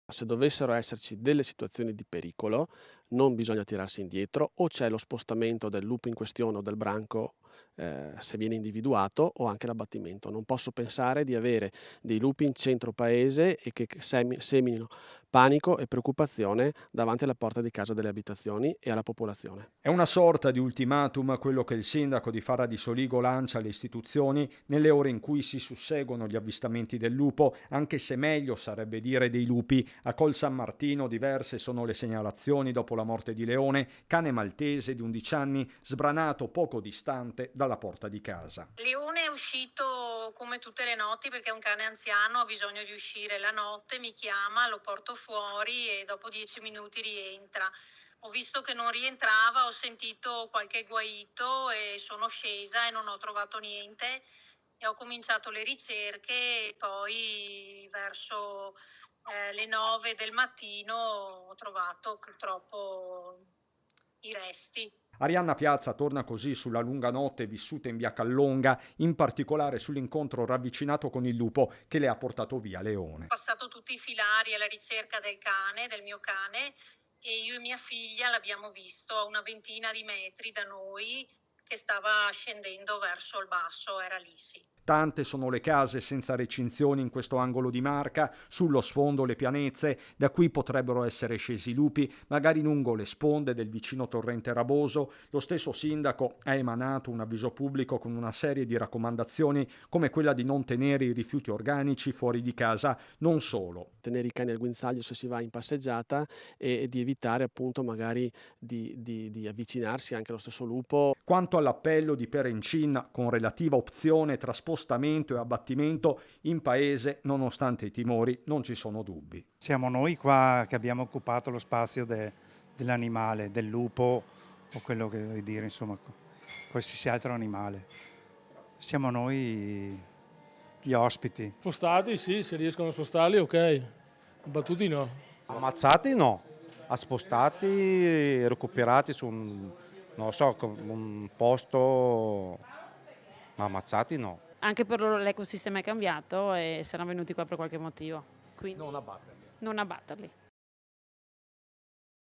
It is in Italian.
Se dovessero esserci delle situazioni di pericolo, non bisogna tirarsi indietro, o c'è lo spostamento del lupo in questione o del branco, se viene individuato, o anche l'abbattimento. Non posso pensare di avere dei lupi in centro paese e che seminino panico e preoccupazione davanti alla porta di casa delle abitazioni e alla popolazione. È una sorta di ultimatum quello che il sindaco di Fara di Soligo lancia alle istituzioni nelle ore in cui si susseguono gli avvistamenti del lupo, anche se meglio sarebbe dire dei lupi. A Col San Martino diverse sono le segnalazioni dopo la morte di Leone, cane maltese di 11 anni sbranato poco distante dalla porta di casa. Leone è uscito come tutte le notti perché è un cane anziano, ha bisogno di uscire la notte, mi chiama, lo porto fuori e dopo 10 minuti rientra. Ho visto che non rientrava, ho sentito qualche guaito e sono scesa e non ho trovato niente e ho cominciato le ricerche e poi verso le 9 del mattino ho trovato purtroppo i resti. Arianna Piazza torna così sulla lunga notte vissuta in via Callonga, in particolare sull'incontro ravvicinato con il lupo che le ha portato via Leone. Ho passato tutti i filari alla ricerca del cane, del mio cane, e io e mia figlia l'abbiamo visto a una ventina di metri da noi che stava scendendo verso il basso, era lì sì. Tante sono le case senza recinzioni in questo angolo di Marca, sullo sfondo le pianezze, da cui potrebbero essere scesi lupi, magari lungo le sponde del vicino torrente Raboso. Lo stesso sindaco ha emanato un avviso pubblico con una serie di raccomandazioni come quella di non tenere i rifiuti organici fuori di casa, non solo. Tenere i cani al guinzaglio se si va in passeggiata e di evitare appunto magari di avvicinarsi anche allo stesso lupo. Quanto all'appello di Perencin con relativa opzione tra spostamento e abbattimento, in paese, nonostante i timori, non ci sono dubbi. Siamo noi qua che abbiamo occupato lo spazio dell'animale, del lupo o quello che vuoi dire, insomma, qualsiasi altro animale. Siamo noi gli ospiti. Spostati, sì, se riescono a spostarli, ok. Battuti no. Ammazzati no, a spostati e recuperati su non lo so, un posto, ma ammazzati no. Anche per loro l'ecosistema è cambiato e saranno venuti qua per qualche motivo. Quindi Non abbatterli. non abbatterli.